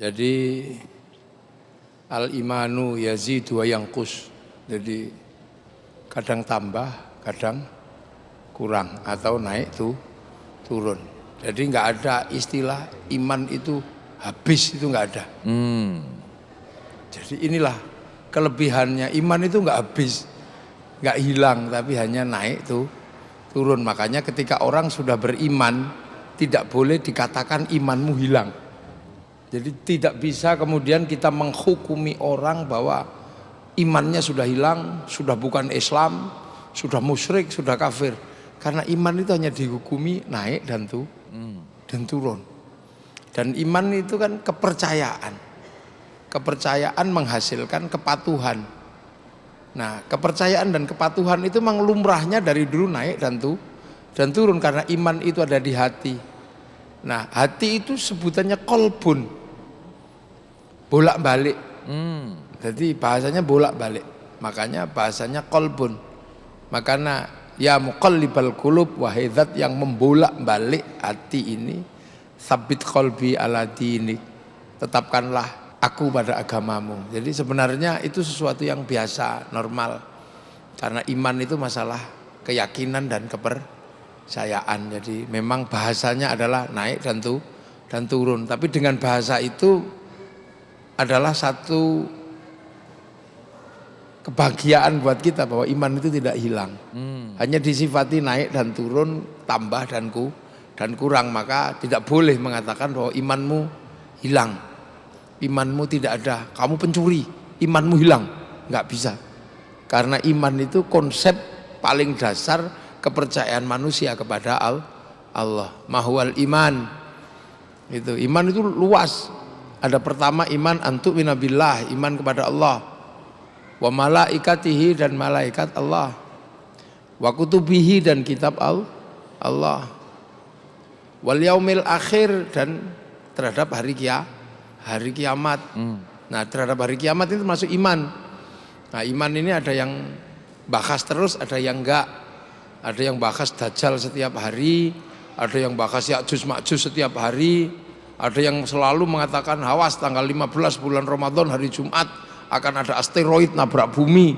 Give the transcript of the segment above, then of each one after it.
Jadi al-imanu yazidu wa yanqus. Jadi kadang tambah, kadang kurang atau naik tuh turun. Jadi nggak ada istilah iman itu habis, itu nggak ada. Jadi inilah kelebihannya, iman itu nggak habis, nggak hilang, tapi hanya naik tuh turun. Makanya ketika orang sudah beriman, tidak boleh dikatakan imanmu hilang. Jadi tidak bisa kemudian kita menghukumi orang bahwa imannya sudah hilang, sudah bukan Islam, sudah musyrik, sudah kafir. Karena iman itu hanya dihukumi naik dan turun. Dan iman itu kan kepercayaan. Kepercayaan menghasilkan kepatuhan. Nah, kepercayaan dan kepatuhan itu memang lumrahnya dari dulu naik dan turun karena iman itu ada di hati. Nah, hati itu sebutannya kolbun, bolak-balik. Jadi bahasanya bolak-balik. Makanya bahasanya kolbun. Makanya ya muqallibal qulub, wahai zat yang membolak-balik hati ini, sabit qalbi ala dinik, tetapkanlah aku pada agamamu. Jadi sebenarnya itu sesuatu yang biasa, normal. Karena iman itu masalah keyakinan dan kepercayaan. Jadi memang bahasanya adalah naik dan turun. Tapi dengan bahasa itu adalah satu kebahagiaan buat kita bahwa iman itu tidak hilang. Hanya disifati naik dan turun, tambah dan kurang. Maka tidak boleh mengatakan bahwa imanmu hilang, imanmu tidak ada, kamu pencuri, imanmu hilang. Nggak bisa. Karena iman itu konsep paling dasar kepercayaan manusia kepada Allah. Mahwal iman. Itu iman itu luas. Ada pertama iman antu'mina billah, iman kepada Allah. Wa malaikatihi, dan malaikat Allah. Wa kutubihi, dan kitab Allah. Wal yaumil akhir, dan terhadap hari kiamat. Nah, terhadap hari kiamat itu masuk iman. Nah, iman ini ada yang bahas terus, ada yang enggak. Ada yang bahas dajjal setiap hari, ada yang bahas Ya'juj Ma'juj setiap hari, ada yang selalu mengatakan awas tanggal 15 bulan Ramadan hari Jumat akan ada asteroid nabrak bumi.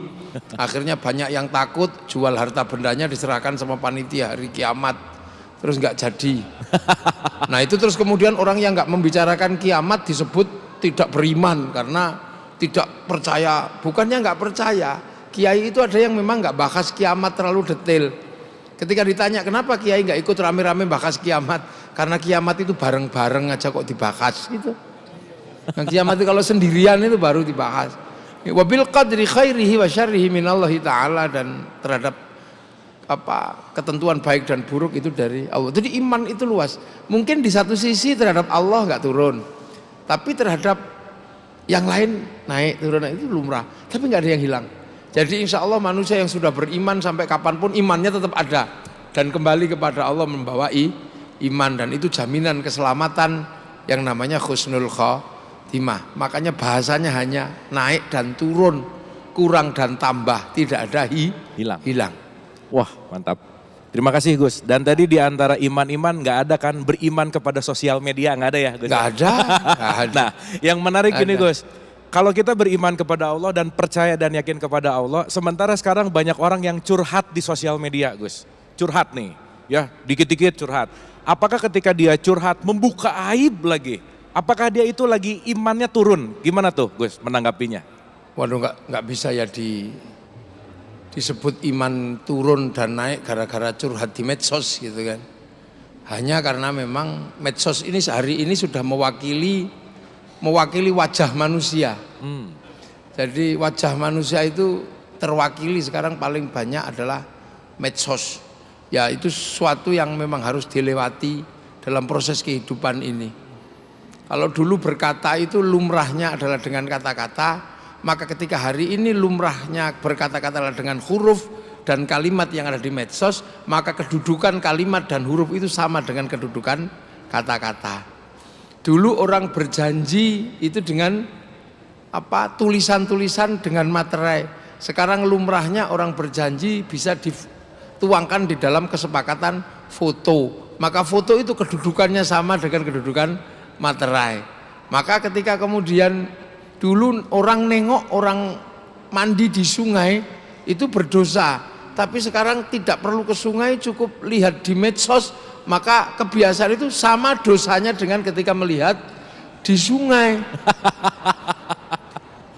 Akhirnya banyak yang takut, jual harta bendanya diserahkan sama panitia hari kiamat. Terus nggak jadi. Nah itu terus kemudian orang yang nggak membicarakan kiamat disebut tidak beriman karena tidak percaya. Bukannya nggak percaya, kiai itu ada yang memang nggak bahas kiamat terlalu detail. Ketika ditanya kenapa kiai nggak ikut rame-rame bahas kiamat, karena kiamat itu bareng-bareng aja kok dibahas gitu. Yang kiamat itu kalau sendirian itu baru dibahas. Wabil qadri khairihi wa syarrihi minallahi ta'ala, dan terhadap ketentuan baik dan buruk itu dari Allah. Jadi iman itu luas. Mungkin di satu sisi terhadap Allah nggak turun, tapi terhadap yang lain naik turun itu lumrah. Tapi nggak ada yang hilang. Jadi insya Allah manusia yang sudah beriman sampai kapanpun imannya tetap ada dan kembali kepada Allah membawa iman, dan itu jaminan keselamatan yang namanya husnul khotimah. Makanya bahasanya hanya naik dan turun, kurang dan tambah, tidak ada hilang. Wah, mantap. Terima kasih Gus. Dan tadi di antara iman-iman nggak ada kan beriman kepada sosial media, nggak ada ya Gus? Nggak ada. Nah, yang menarik ini Gus, kalau kita beriman kepada Allah dan percaya dan yakin kepada Allah, sementara sekarang banyak orang yang curhat di sosial media Gus. Curhat nih, ya dikit-dikit curhat. Apakah ketika dia curhat membuka aib lagi, apakah dia itu lagi imannya turun? Gimana tuh Gus menanggapinya? Waduh, nggak bisa ya disebut iman turun dan naik gara-gara curhat di medsos gitu kan. Hanya karena memang medsos ini sehari ini sudah mewakili wajah manusia. Jadi wajah manusia itu terwakili sekarang paling banyak adalah medsos. Ya itu sesuatu yang memang harus dilewati dalam proses kehidupan ini. Kalau dulu berkata itu lumrahnya adalah dengan kata-kata, maka ketika hari ini lumrahnya berkata-kata adalah dengan huruf dan kalimat yang ada di medsos, maka kedudukan kalimat dan huruf itu sama dengan kedudukan kata-kata. Dulu orang berjanji itu dengan tulisan-tulisan dengan materai. Sekarang lumrahnya orang berjanji bisa dituangkan di dalam kesepakatan foto. Maka foto itu kedudukannya sama dengan kedudukan materai. Maka ketika kemudian dulu orang nengok orang mandi di sungai itu berdosa, tapi sekarang tidak perlu ke sungai, cukup lihat di medsos, maka kebiasaan itu sama dosanya dengan ketika melihat di sungai.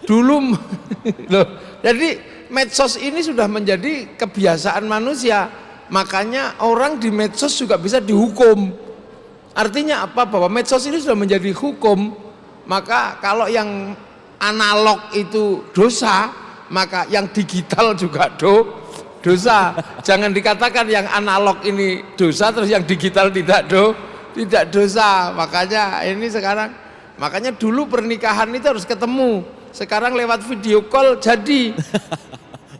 Dulu loh, jadi medsos ini sudah menjadi kebiasaan manusia, makanya orang di medsos juga bisa dihukum. Artinya apa? Bahwa medsos ini sudah menjadi hukum. Maka kalau yang analog itu dosa, maka yang digital juga dosa. Jangan dikatakan yang analog ini dosa terus yang digital tidak dosa. Makanya ini sekarang, makanya dulu pernikahan itu harus ketemu. Sekarang lewat video call jadi.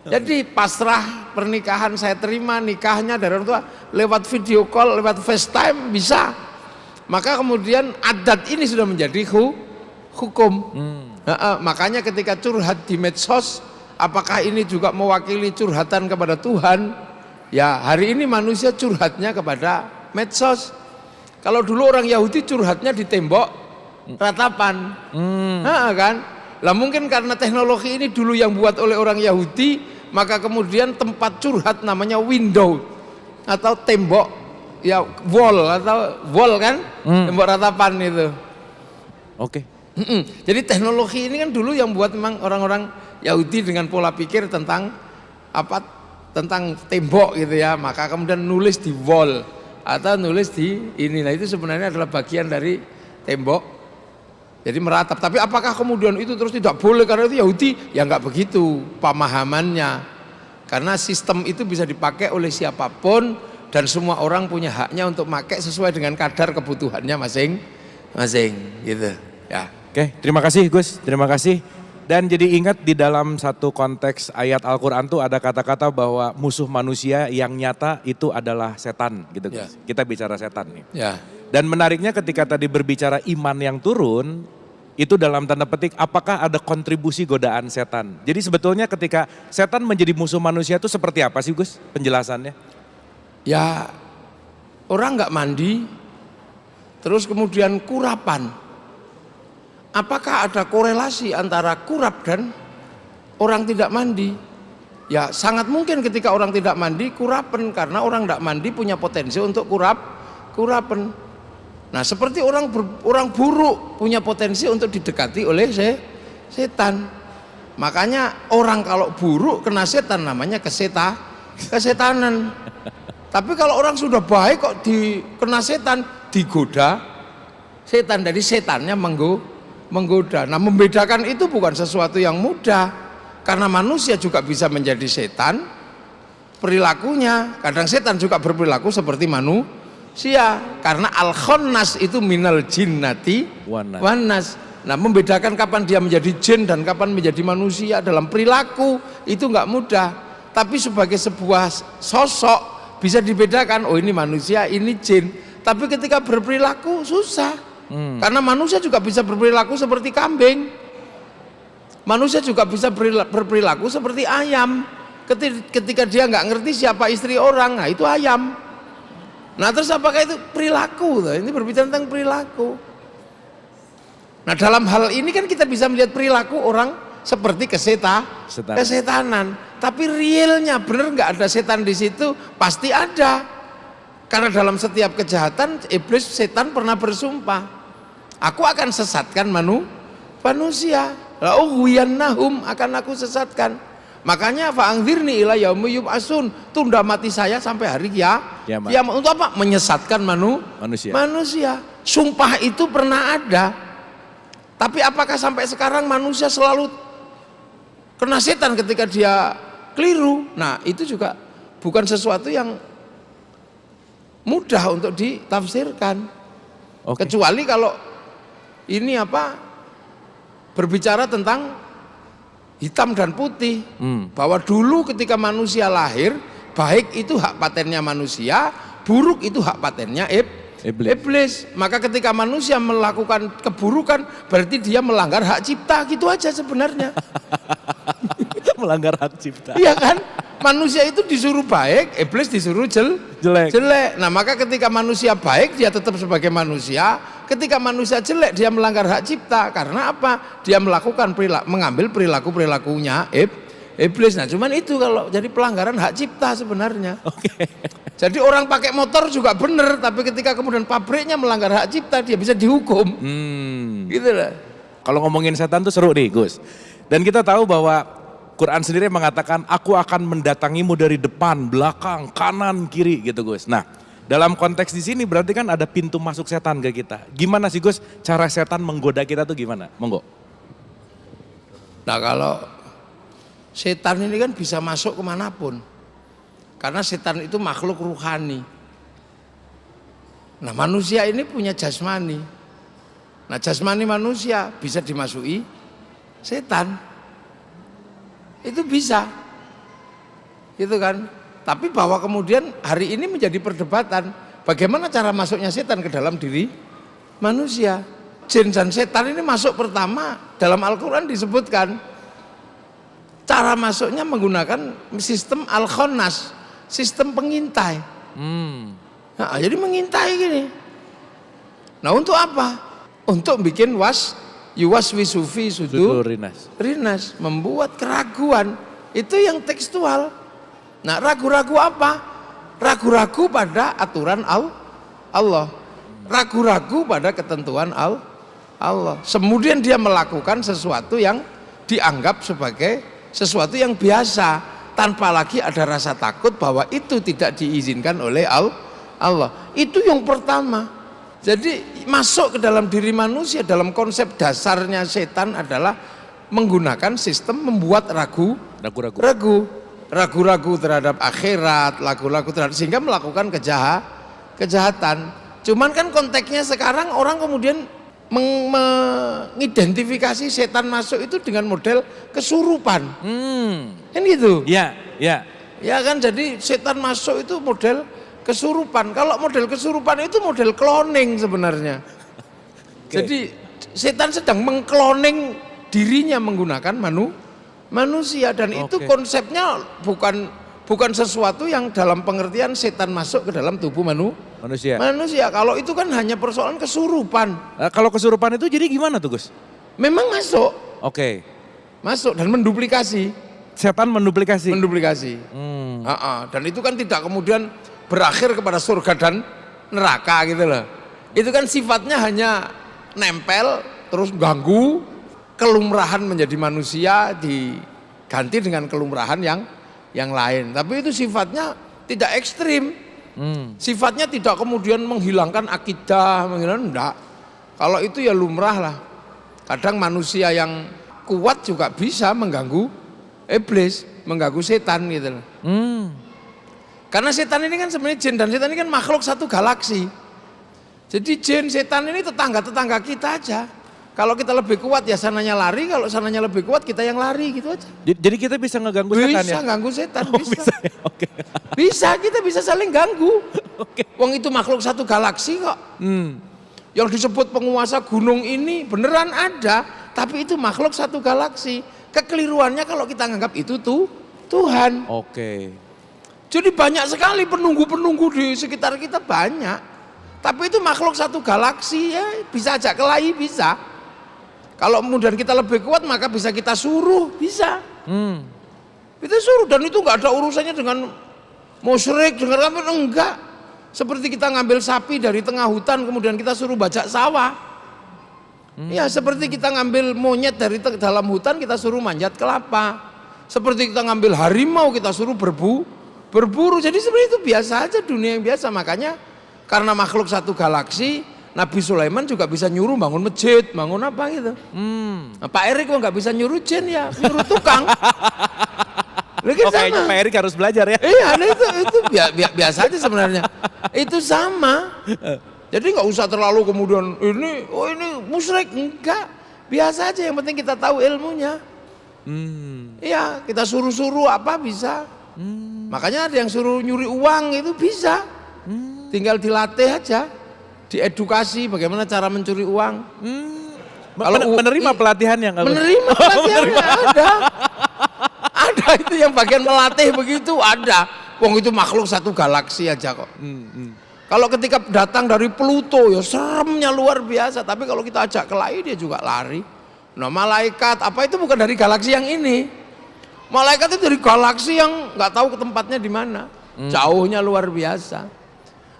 Jadi pasrah pernikahan saya terima, nikahnya dari orang tua lewat video call, lewat FaceTime bisa. Maka kemudian adat ini sudah menjadi hukum. Makanya ketika curhat di medsos, apakah ini juga mewakili curhatan kepada Tuhan? Ya, hari ini manusia curhatnya kepada medsos. Kalau dulu orang Yahudi curhatnya di tembok ratapan, kan? Lah mungkin karena teknologi ini dulu yang buat oleh orang Yahudi, maka kemudian tempat curhat namanya window atau tembok, ya wall kan, tembok ratapan itu. Oke. Jadi teknologi ini kan dulu yang buat memang orang-orang Yahudi dengan pola pikir tentang apa, tentang tembok gitu ya, maka kemudian nulis di wall atau nulis di ini. Nah itu sebenarnya adalah bagian dari tembok, jadi meratap. Tapi apakah kemudian itu terus tidak boleh karena itu Yahudi? Ya nggak begitu pemahamannya, karena sistem itu bisa dipakai oleh siapapun dan semua orang punya haknya untuk pakai sesuai dengan kadar kebutuhannya masing-masing gitu ya. Oke, terima kasih Gus, terima kasih. Dan jadi ingat di dalam satu konteks ayat Al-Quran tuh ada kata-kata bahwa musuh manusia yang nyata itu adalah setan gitu Gus. Kita bicara setan nih. Ya. Dan menariknya ketika tadi berbicara iman yang turun, itu dalam tanda petik apakah ada kontribusi godaan setan. Jadi sebetulnya ketika setan menjadi musuh manusia itu seperti apa sih Gus penjelasannya? Ya orang nggak mandi, terus kemudian kurapan. Apakah ada korelasi antara kurap dan orang tidak mandi? Ya sangat mungkin ketika orang tidak mandi kurapen, karena orang tidak mandi punya potensi untuk kurapen. Nah seperti orang buruk punya potensi untuk didekati oleh setan. Makanya orang kalau buruk kena setan namanya kesetanan. Tapi kalau orang sudah baik kok kena setan, digoda setan, dari setannya menggoda. Nah membedakan itu bukan sesuatu yang mudah, karena manusia juga bisa menjadi setan perilakunya. Kadang setan juga berperilaku seperti manusia, karena al-khonnas itu minal jinnati wanas. Nah membedakan kapan dia menjadi jin dan kapan menjadi manusia dalam perilaku itu nggak mudah, tapi sebagai sebuah sosok bisa dibedakan, oh ini manusia, ini jin. Tapi ketika berperilaku susah. Karena manusia juga bisa berperilaku seperti kambing, manusia juga bisa berperilaku seperti ayam. Ketika dia nggak ngerti siapa istri orang, nah itu ayam. Nah terus apakah itu perilaku? Ini berbicara tentang perilaku. Nah dalam hal ini kan kita bisa melihat perilaku orang seperti kesetanan. Tapi realnya bener nggak ada setan di situ? Pasti ada. Karena dalam setiap kejahatan iblis, setan pernah bersumpah, aku akan sesatkan manusia. La ughwiyannahum, akan aku sesatkan. Makanya fa'angzirni ila yaumi yub'atsun, tunda mati saya sampai hari kiamat. Untuk apa? Menyesatkan manusia. Sumpah itu pernah ada. Tapi apakah sampai sekarang manusia selalu kena setan ketika dia keliru? Nah, itu juga bukan sesuatu yang mudah untuk ditafsirkan. Kecuali kalau ini berbicara tentang hitam dan putih, bahwa dulu ketika manusia lahir, baik itu hak patennya manusia, buruk itu hak patennya iblis. Maka ketika manusia melakukan keburukan, berarti dia melanggar hak cipta, gitu aja sebenarnya. Melanggar hak cipta. Iya kan? Manusia itu disuruh baik, iblis disuruh jelek. Nah maka ketika manusia baik, dia tetap sebagai manusia, Ketika manusia jelek dia melanggar hak cipta karena apa? Dia mengambil perilakunya iblis. Nah, cuman itu kalau jadi pelanggaran hak cipta sebenarnya. Oke. Jadi orang pakai motor juga benar, tapi ketika kemudian pabriknya melanggar hak cipta dia bisa dihukum. Gitu lah. Kalau ngomongin setan tuh seru nih Gus. Dan kita tahu bahwa Quran sendiri mengatakan aku akan mendatangimu dari depan, belakang, kanan, kiri gitu Gus. Nah, dalam konteks di sini berarti kan ada pintu masuk setan ke kita. Gimana sih Gus cara setan menggoda kita tuh gimana? Monggo. Nah kalau setan ini kan bisa masuk kemanapun. Karena setan itu makhluk ruhani. Nah manusia ini punya jasmani. Nah jasmani manusia bisa dimasuki setan. Itu bisa. Gitu kan. Tapi bahwa kemudian hari ini menjadi perdebatan bagaimana cara masuknya setan ke dalam diri manusia. Jin dan setan ini masuk pertama dalam Al-Quran disebutkan cara masuknya menggunakan sistem al-khonnas, sistem pengintai. Nah, jadi mengintai gini. Nah untuk apa? Untuk bikin yuwaswisufi sudur rinas, membuat keraguan. Itu yang tekstual. Nah ragu-ragu apa? Ragu-ragu pada aturan Allah. Ragu-ragu pada ketentuan Allah. Kemudian dia melakukan sesuatu yang dianggap sebagai sesuatu yang biasa. Tanpa lagi ada rasa takut bahwa itu tidak diizinkan oleh Allah. Itu yang pertama. Jadi masuk ke dalam diri manusia dalam konsep dasarnya setan adalah menggunakan sistem membuat ragu-ragu terhadap akhirat, ragu-ragu terhadap sehingga melakukan kejahatan. Cuman kan konteksnya sekarang orang kemudian mengidentifikasi setan masuk itu dengan model kesurupan. Kan gitu? Iya. Ya kan jadi setan masuk itu model kesurupan. Kalau model kesurupan itu model cloning sebenarnya. Jadi setan sedang mengkloning dirinya menggunakan manusia dan itu konsepnya bukan sesuatu yang dalam pengertian setan masuk ke dalam tubuh manusia. Kalau itu kan hanya persoalan kesurupan. Kalau kesurupan itu jadi gimana tuh Gus? Memang masuk. Masuk dan menduplikasi. Setan menduplikasi. Dan itu kan tidak kemudian berakhir kepada surga dan neraka gitu loh. Itu kan sifatnya hanya nempel terus ganggu. Kelumrahan menjadi manusia diganti dengan kelumrahan yang lain. Tapi itu sifatnya tidak ekstrim. Sifatnya tidak kemudian menghilangkan akidah, enggak. Kalau itu ya lumrah lah. Kadang manusia yang kuat juga bisa mengganggu iblis, mengganggu setan gitu. Karena setan ini kan sebenarnya jin dan setan ini kan makhluk satu galaksi. Jadi jin, setan ini tetangga-tetangga kita aja. Kalau kita lebih kuat ya sananya lari, kalau sananya lebih kuat kita yang lari gitu aja. Jadi kita bisa ngeganggu setan ya? Bisa ganggu setan, bisa. Bisa ya? Bisa, kita bisa saling ganggu. Wong itu makhluk satu galaksi kok. Yang disebut penguasa gunung ini beneran ada, tapi itu makhluk satu galaksi. Kekeliruannya kalau kita nganggap itu tuh Tuhan. Jadi banyak sekali penunggu-penunggu di sekitar kita banyak. Tapi itu makhluk satu galaksi ya, bisa aja kelahi bisa. Kalau kemudian kita lebih kuat maka bisa kita suruh, bisa. Kita suruh dan itu nggak ada urusannya dengan musyrik, dengan apa enggak. Seperti kita ngambil sapi dari tengah hutan kemudian kita suruh bajak sawah. Ya seperti kita ngambil monyet dari dalam hutan kita suruh manjat kelapa. Seperti kita ngambil harimau kita suruh berburu. Jadi sebenarnya itu biasa aja, dunia yang biasa. Makanya karena makhluk satu galaksi, Nabi Sulaiman juga bisa nyuruh bangun masjid, bangun apa gitu. Nah, Pak Erik kok nggak bisa nyuruh jin ya, nyuruh tukang. Kayaknya Pak Erik harus belajar ya. Iya, nah itu biasa aja sebenarnya. Itu sama. Jadi nggak usah terlalu kemudian ini musyrik, enggak. Biasa aja, yang penting kita tahu ilmunya. Iya, kita suruh-suruh apa bisa. Makanya ada yang suruh nyuri uang itu bisa. Tinggal dilatih aja, diedukasi bagaimana cara mencuri uang. Menerima pelatihannya nggak? Menerima pelatihannya ada itu yang bagian melatih begitu ada. Wong itu makhluk satu galaksi aja kok. Kalau ketika datang dari Pluto ya seremnya luar biasa, tapi kalau kita ajak kelahi dia juga lari. Nah malaikat apa itu bukan dari galaksi yang ini. Malaikat itu dari galaksi yang nggak tahu ke tempatnya di mana. Jauhnya luar biasa.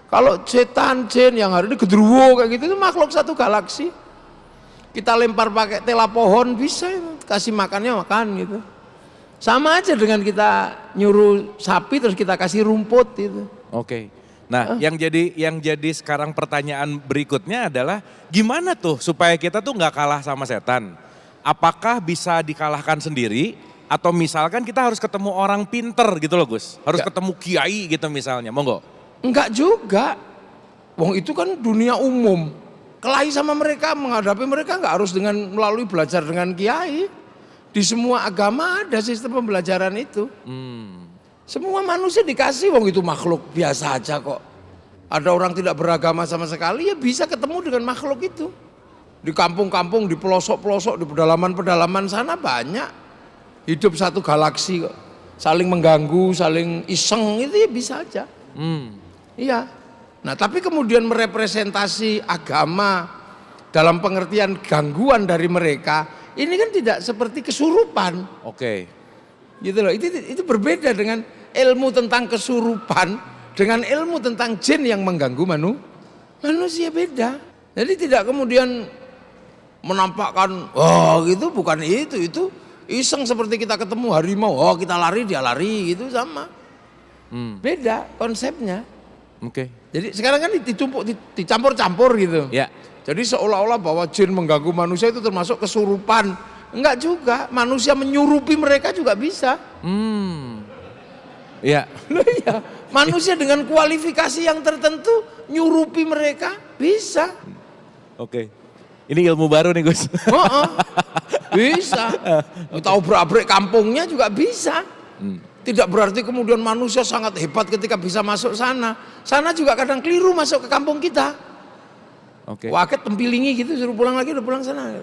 Kalau setan jin yang hari ini gedruwo kayak gitu itu makhluk satu galaksi. Kita lempar pakai tela pohon bisa itu, kasih makannya makan gitu. Sama aja dengan kita nyuruh sapi terus kita kasih rumput itu. Oke. Nah, yang jadi sekarang pertanyaan berikutnya adalah gimana tuh supaya kita tuh nggak kalah sama setan? Apakah bisa dikalahkan sendiri atau misalkan kita harus ketemu orang pinter gitu loh Gus? Harus ketemu kiai gitu misalnya, monggo. Enggak juga. Wong itu kan dunia umum. Kelahi sama mereka, menghadapi mereka enggak harus dengan melalui belajar dengan kiai. Di semua agama ada sistem pembelajaran itu. Semua manusia dikasih, wong itu makhluk biasa aja kok. Ada orang tidak beragama sama sekali ya bisa ketemu dengan makhluk itu. Di kampung-kampung, di pelosok-pelosok, di pedalaman-pedalaman sana banyak. Hidup satu galaksi kok. Saling mengganggu, saling iseng itu ya bisa aja. Iya. Nah tapi kemudian merepresentasi agama dalam pengertian gangguan dari mereka, ini kan tidak seperti kesurupan. Oke. Gitu loh, itu berbeda dengan ilmu tentang kesurupan dengan ilmu tentang jin yang mengganggu manusia beda. Jadi tidak kemudian menampakkan, oh gitu bukan itu iseng seperti kita ketemu harimau, oh kita lari dia lari gitu sama. Beda konsepnya. Oke. Jadi sekarang kan dicampur-campur gitu. Ya. Jadi seolah-olah bahwa jin mengganggu manusia itu termasuk kesurupan. Enggak juga, manusia menyurupi mereka juga bisa. Iya. Loh iya, manusia dengan kualifikasi yang tertentu nyurupi mereka bisa. Oke. Ini ilmu baru nih Gus. Bisa. Tahu berak-berik kampungnya juga bisa. Tidak berarti kemudian manusia sangat hebat ketika bisa masuk sana. Sana juga kadang keliru masuk ke kampung kita. Oke. Waket tempilingi gitu suruh pulang lagi udah pulang sana.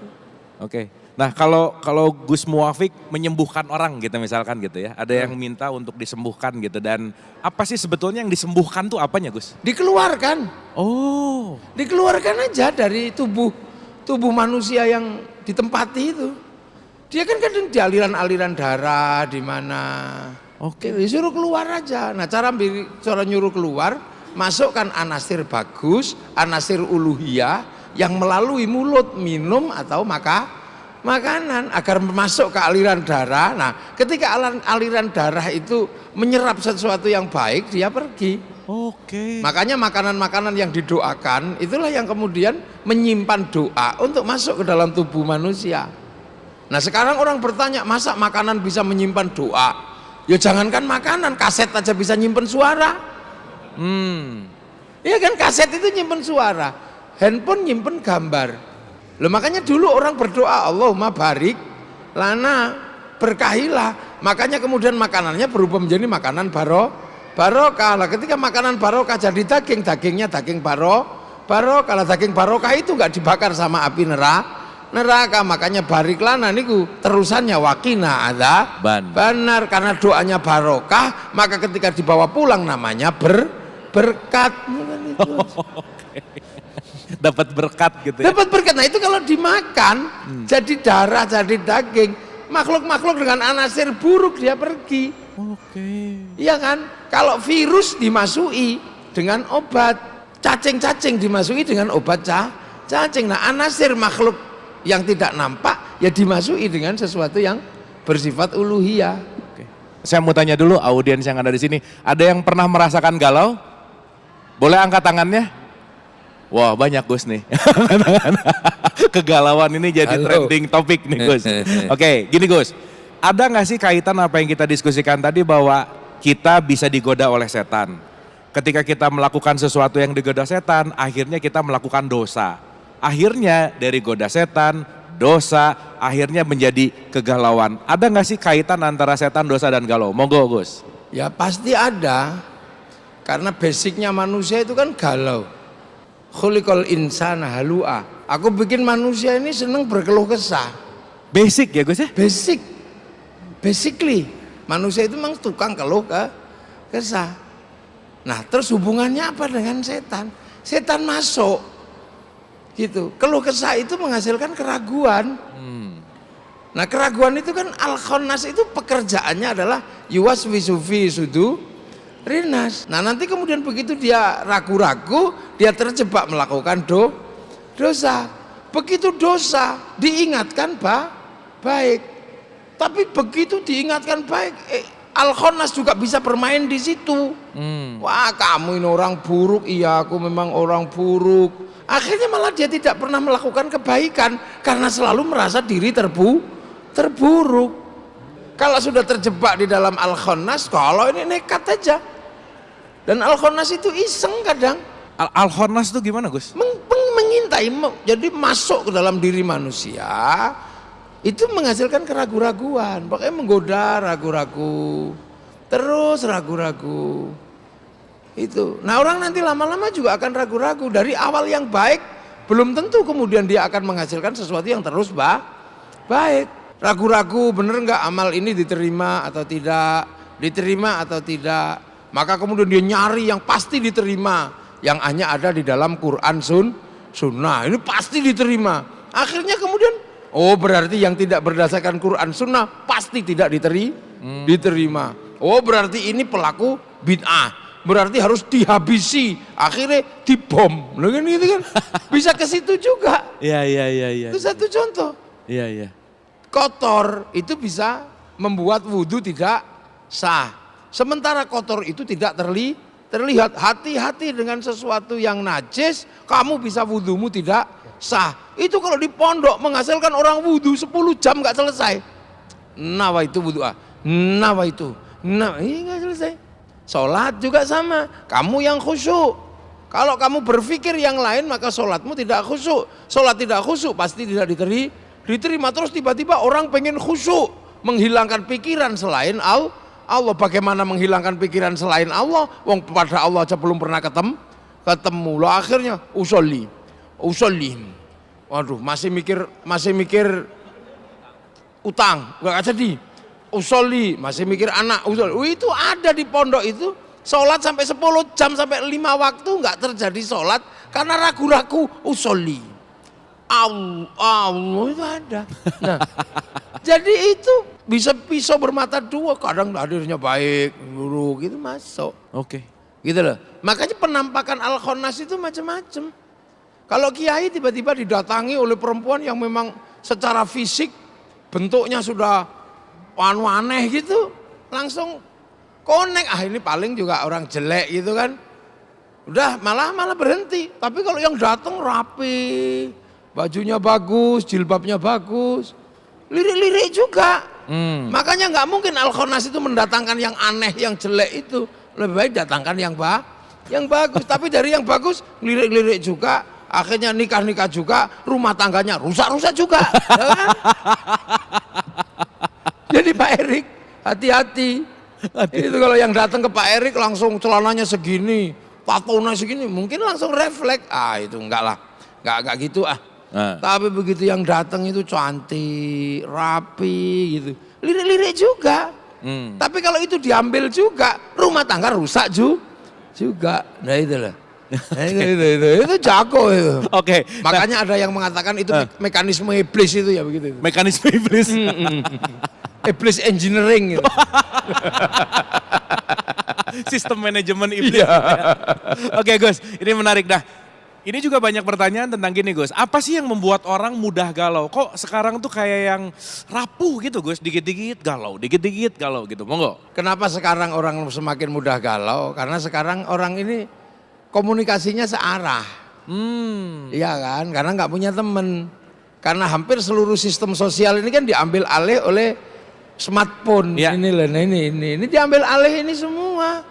Oke. Nah kalau Gus Muwafiq menyembuhkan orang gitu misalkan gitu ya. Ada yang minta untuk disembuhkan gitu. Dan apa sih sebetulnya yang disembuhkan tuh apanya Gus? Dikeluarkan. Oh. Dikeluarkan aja dari tubuh manusia yang ditempati itu. Dia kan kadang di aliran-aliran darah di mana. Oke. Disuruh keluar aja. Nah cara nyuruh keluar, masukkan anasir bagus, anasir uluhiyah yang melalui mulut, minum atau makanan agar masuk ke aliran darah. Nah ketika aliran darah itu menyerap sesuatu yang baik, dia pergi. Oke. Makanya makanan-makanan yang didoakan itulah yang kemudian menyimpan doa untuk masuk ke dalam tubuh manusia. Nah sekarang orang bertanya, masa makanan bisa menyimpan doa? Ya jangankan makanan, kaset aja bisa nyimpen suara. Iya kan, kaset itu nyimpen suara, handphone nyimpen gambar. Loh makanya dulu orang berdoa, Allahumma barik lana, berkahilah. Makanya kemudian makanannya berubah menjadi makanan barokah. Lah ketika makanan barokah jadi daging, dagingnya daging barokah. Lah daging barokah itu enggak dibakar sama api neraka, makanya barik lana niku terusannya wakina ada benar karena doanya barokah, maka ketika dibawa pulang namanya berkat. Dapat berkat gitu ya. Dapat berkat. Nah itu kalau dimakan jadi darah, jadi daging, makhluk-makhluk dengan anasir buruk dia pergi. Oke. Iya kan? Kalau virus dimasuki dengan obat, cacing-cacing dimasuki dengan obat cacing. Nah anasir makhluk yang tidak nampak ya dimasuki dengan sesuatu yang bersifat uluhiyah. Oke. Saya mau tanya dulu audiens yang ada di sini, ada yang pernah merasakan galau? Boleh angkat tangannya? Wah banyak Gus nih. Kegalauan ini jadi trending topik nih Gus. Oke, gini Gus, ada nggak sih kaitan apa yang kita diskusikan tadi bahwa kita bisa digoda oleh setan? Ketika kita melakukan sesuatu yang digoda setan, akhirnya kita melakukan dosa. Akhirnya dari goda setan, dosa, akhirnya menjadi kegalauan. Ada nggak sih kaitan antara setan, dosa, dan galau? Monggo Gus. Ya pasti ada, karena basicnya manusia itu kan galau. Khuliqal insana halu'a. Aku bikin manusia ini senang berkeluh kesah. Basic ya Gus ya? Basically manusia itu memang tukang keluh kesah. Nah terus hubungannya apa dengan setan? Setan masuk gitu. Keluh kesah itu menghasilkan keraguan. Nah keraguan itu kan al-khannas itu pekerjaannya adalah yuwaswisu fi sudurinas. Nah nanti kemudian begitu dia ragu-ragu, dia terjebak melakukan dosa. Begitu dosa diingatkan baik. Tapi begitu diingatkan baik, al-khannas juga bisa bermain di situ. Wah kamu ini orang buruk, iya aku memang orang buruk. Akhirnya malah dia tidak pernah melakukan kebaikan karena selalu merasa diri terburuk. Kalau sudah terjebak di dalam al-khannas, kalau ini nekat aja. Dan al-khannas itu iseng kadang. Al-khannas itu gimana Gus? Mengintai, jadi masuk ke dalam diri manusia. Itu menghasilkan keraguan-raguan, pokoknya menggoda ragu-ragu, terus ragu-ragu. Itu. Nah orang nanti lama-lama juga akan ragu-ragu. Dari awal yang baik, belum tentu kemudian dia akan menghasilkan sesuatu yang terus baik. Ragu-ragu, bener nggak amal ini diterima atau tidak, diterima atau tidak. Maka kemudian dia nyari yang pasti diterima, yang hanya ada di dalam Quran Sunnah. Ini pasti diterima. Akhirnya kemudian, oh berarti yang tidak berdasarkan Quran Sunnah pasti tidak diterima. Oh berarti ini pelaku bid'ah. Berarti harus dihabisi, akhirnya dibom, kan gitu kan? Bisa ke situ juga. Iya. Itu satu contoh. Iya. Kotor itu bisa membuat wudhu tidak sah. Sementara kotor itu tidak terlihat. Hati-hati dengan sesuatu yang najis, kamu bisa wudhumu tidak sah. Itu kalau di pondok menghasilkan orang wudhu 10 jam nggak selesai. Nawa itu wudhu nawa itu. Ini nggak selesai. Sholat juga sama, kamu yang khusyuk. Kalau kamu berpikir yang lain maka sholatmu tidak khusyuk. Sholat tidak khusyuk pasti tidak diterima. Terus tiba-tiba orang pengen khusyuk, menghilangkan pikiran selain Allah. Bagaimana menghilangkan pikiran selain Allah? Wong pada Allah aja belum pernah ketemu. Loh akhirnya usolli. Waduh masih mikir utang, nggak jadi. Usolli, masih mikir anak, usolli. Itu ada di pondok itu, sholat sampai 10 jam, sampai 5 waktu nggak terjadi sholat, karena ragu-ragu usolli. Allah itu ada. Nah, jadi itu bisa pisau bermata dua, kadang hadirnya baik, buruk, gitu masuk. Oke. Gitu loh, makanya penampakan al-khannas itu macam-macam. Kalau kiai tiba-tiba didatangi oleh perempuan yang memang secara fisik bentuknya sudah aneh gitu, langsung connect, ini paling juga orang jelek gitu kan, udah malah berhenti. Tapi kalau yang datang rapi, bajunya bagus, jilbabnya bagus, lirik-lirik juga. Makanya nggak mungkin al-khannas itu mendatangkan yang aneh, yang jelek itu. Lebih baik datangkan yang bagus. Tapi dari yang bagus lirik-lirik juga, akhirnya nikah juga, rumah tangganya rusak juga. Ya kan? Jadi Pak Erik hati-hati. Itu kalau yang datang ke Pak Erik langsung celananya segini, tatonya segini, mungkin langsung refleks. Itu enggak lah, enggak gitu . Tapi begitu yang datang itu cantik, rapi gitu, lirik-lirik juga. Tapi kalau itu diambil juga, rumah tangga rusak juga. Nah itulah. Nah, itu jago itu. Oke. Makanya ada yang mengatakan itu mekanisme iblis itu ya begitu. Mekanisme iblis. Iblis engineering gitu. Sistem manajemen iblis. Oke Gus, ini menarik dah. Ini juga banyak pertanyaan tentang gini Gus. Apa sih yang membuat orang mudah galau? Kok sekarang tuh kayak yang rapuh gitu Gus, dikit-dikit galau gitu. Monggo. Kenapa sekarang orang semakin mudah galau? Karena sekarang orang ini komunikasinya searah. Iya kan? Karena nggak punya temen. Karena hampir seluruh sistem sosial ini kan diambil alih oleh smartphone. Ya. Ini diambil alih ini semua.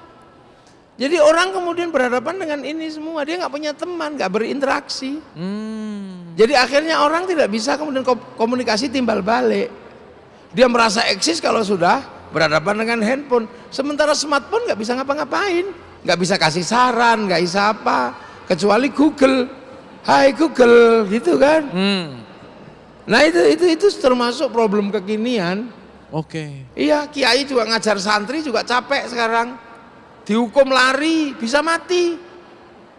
Jadi orang kemudian berhadapan dengan ini semua, dia nggak punya teman, nggak berinteraksi. Jadi akhirnya orang tidak bisa kemudian komunikasi timbal balik. Dia merasa eksis kalau sudah berhadapan dengan handphone. Sementara smartphone nggak bisa ngapa-ngapain, nggak bisa kasih saran, nggak bisa apa, kecuali Google. Hai Google, gitu kan? Nah itu termasuk problem kekinian. Oke. Iya, kiai juga ngajar santri juga capek sekarang. dihukum lari bisa mati.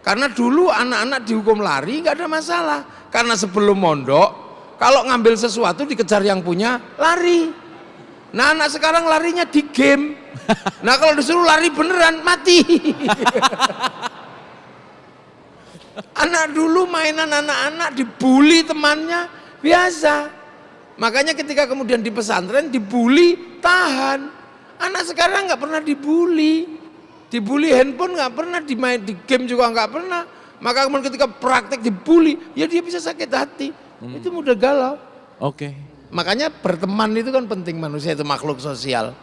Karena dulu anak-anak dihukum lari nggak ada masalah. Karena sebelum mondok, kalau ngambil sesuatu dikejar yang punya, lari. Nah anak sekarang larinya di game. Nah kalau disuruh lari beneran, mati. Anak dulu mainan anak-anak dibully temannya, biasa. Makanya ketika kemudian di pesantren dibully, tahan. Anak sekarang nggak pernah dibully. Dibully handphone nggak pernah, di game juga nggak pernah. Maka kemudian ketika praktek dibully, ya dia bisa sakit hati. Itu mudah galau. Oke. Makanya berteman itu kan penting, manusia itu makhluk sosial.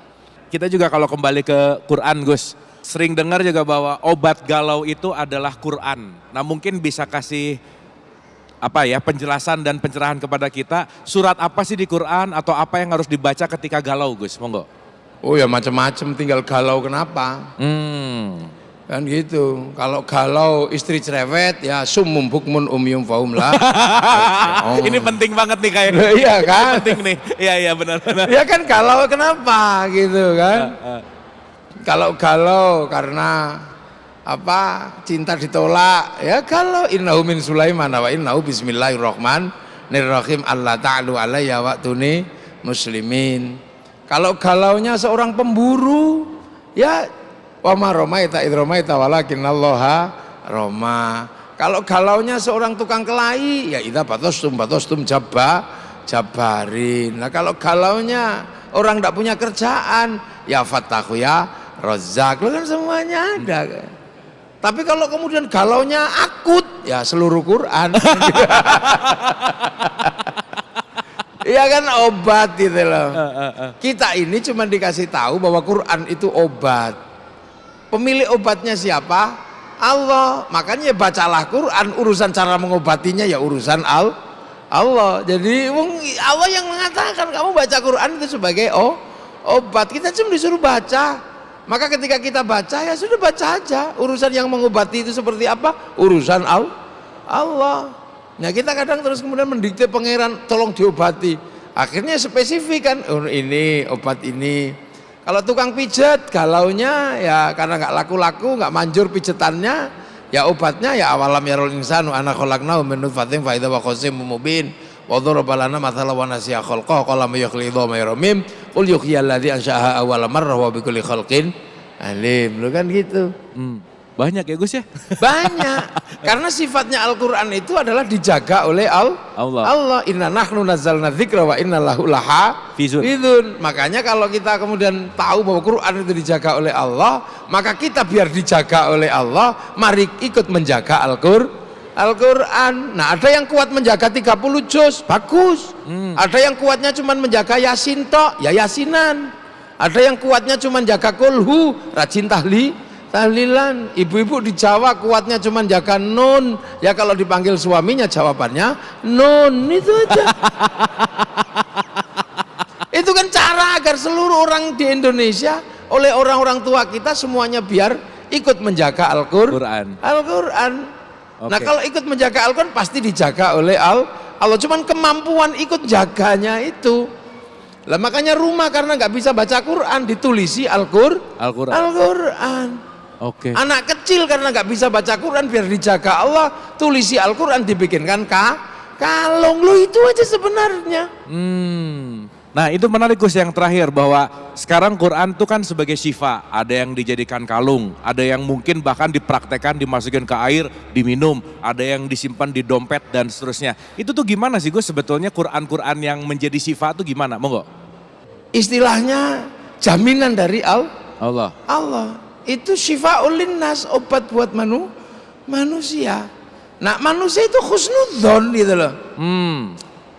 Kita juga kalau kembali ke Quran Gus, sering dengar juga bahwa obat galau itu adalah Quran. Nah mungkin bisa kasih penjelasan dan pencerahan kepada kita, surat apa sih di Quran atau apa yang harus dibaca ketika galau Gus, monggo. Oh ya macam-macam, tinggal galau kenapa. Kan gitu, kalau galau istri cerewet ya summum bukmun umyum faum lah. Ini penting banget nih kayaknya. Iya kan? Penting nih, iya benar-benar. Ya kan galau kenapa gitu kan. Kalau galau karena cinta ditolak, ya galau innahu min Sulaiman wa innahu bismillahirrahmanirrahim Allah ta'alu alayya wa'tuni muslimin. Kalau galaunya seorang pemburu, ya wa ma romaita id romaita walakinallaha roma. Kalau galaunya seorang tukang kelahi, ya idza batostum jabarin. Nah kalau galaunya orang tidak punya kerjaan, ya fatahu ya rozak. Kan semuanya ada kan. Tapi kalau kemudian galaunya akut, ya seluruh Quran. Iya kan obat gitu loh. Kita ini cuma dikasih tahu bahwa Quran itu obat. Pemilik obatnya siapa? Allah. Makanya bacalah Quran, urusan cara mengobatinya ya urusan Allah. Jadi Allah yang mengatakan kamu baca Quran itu sebagai obat. Kita cuma disuruh baca. Maka ketika kita baca ya sudah baca aja. Urusan yang mengobati itu seperti apa? Urusan Allah. Nah kita kadang terus kemudian mendikte pangeran tolong diobati. Akhirnya spesifik kan, ini obat ini. Kalau tukang pijat galaunya ya karena nggak laku-laku, nggak manjur pijatannya, ya obatnya ya awalam yarul insanu ana khalaqnahu min nutfatin fa idza huwa khasimun mubin. Wa daraba lana mathalan wa nasiya khalqahu qala may yakhliqu ma yaramim qul yuhyil ladzi ansha'aha awwala marrah wa bikulli khalqin alim. Lu kan gitu. Banyak ya Gus ya? Banyak. Karena sifatnya Al-Quran itu adalah dijaga oleh Allah. Inna nahnu nazzalna dzikra wa inna lahu lahafizun. Makanya kalau kita kemudian tahu bahwa Quran itu dijaga oleh Allah, maka kita biar dijaga oleh Allah, mari ikut menjaga Al-Quran. Nah ada yang kuat menjaga 30 juz, bagus. Ada yang kuatnya cuma menjaga Yasin tok, ya Yasinan. Ada yang kuatnya cuma jaga kulhu, rajin tahlilan. Ibu-ibu di Jawa kuatnya cuma jaga nun, ya kalau dipanggil suaminya jawabannya nun, itu aja. Itu kan cara agar seluruh orang di Indonesia oleh orang-orang tua kita semuanya biar ikut menjaga Al-Quran. Nah kalau ikut menjaga Al-Quran pasti dijaga oleh Allah, cuman kemampuan ikut jaganya itu. Lah makanya rumah karena nggak bisa baca Quran ditulisi Al-Quran. Oke. Anak kecil karena nggak bisa baca Quran biar dijaga Allah, tulisi Al-Quran dibikinkan kalung. Lu itu aja sebenarnya. Nah itu menarik Gus yang terakhir bahwa sekarang Quran itu kan sebagai syifa. Ada yang dijadikan kalung, ada yang mungkin bahkan dipraktekkan dimasukin ke air, diminum, ada yang disimpan di dompet dan seterusnya. Itu tuh gimana sih Gus sebetulnya Quran-Quran yang menjadi syifa itu gimana? Monggo. Istilahnya jaminan dari Allah. Itu syifa'ul linnas, obat buat manusia. Nah manusia itu husnudzon gitu loh.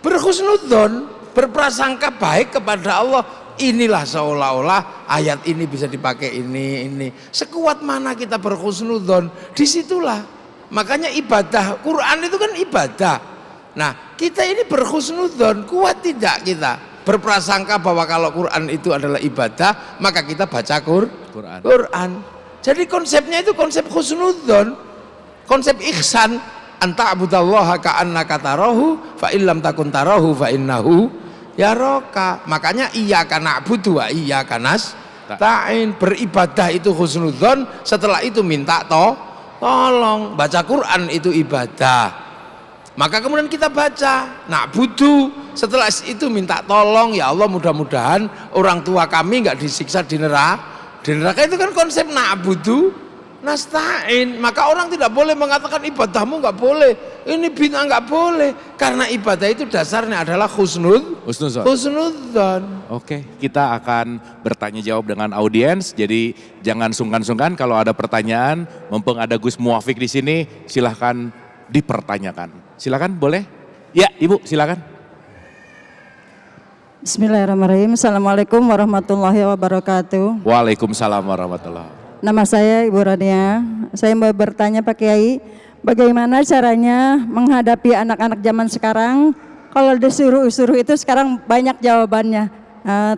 Berhusnudzon, berprasangka baik kepada Allah. Inilah seolah-olah ayat ini bisa dipakai ini. Sekuat mana kita berhusnudzon, disitulah. Makanya ibadah Quran itu kan ibadah. Nah kita ini berhusnudzon, kuat tidak kita berprasangka bahwa kalau Quran itu adalah ibadah, maka kita baca Quran. Jadi konsepnya itu konsep husnudzon, konsep ihsan, anta abudallaha ka'annaka tarahu fa illam takun tarahu fa innahu yaraka. Makanya iyyaka na'budu wa iyyaka nasta'in. Beribadah itu husnudzon, setelah itu minta tolong. Baca Quran itu ibadah. Maka kemudian kita baca na'budu, setelah itu minta tolong, ya Allah mudah-mudahan orang tua kami nggak disiksa di neraka. Itu kan konsep na'budu nasta'in. Maka orang tidak boleh mengatakan ibadahmu nggak boleh, ini bid'ah nggak boleh, karena ibadah itu dasarnya adalah husnudzon. Oke, kita akan bertanya jawab dengan audiens. Jadi jangan sungkan-sungkan kalau ada pertanyaan, mumpung ada Gus Muwafiq di sini, silahkan dipertanyakan. Silakan, boleh? Ya, Ibu, silakan. Bismillahirrahmanirrahim. Assalamualaikum warahmatullahi wabarakatuh. Waalaikumsalam warahmatullahi wabarakatuh. Nama saya Ibu Rania. Saya mau bertanya Pak Kiai, bagaimana caranya menghadapi anak-anak zaman sekarang? Kalau disuruh itu sekarang banyak jawabannya,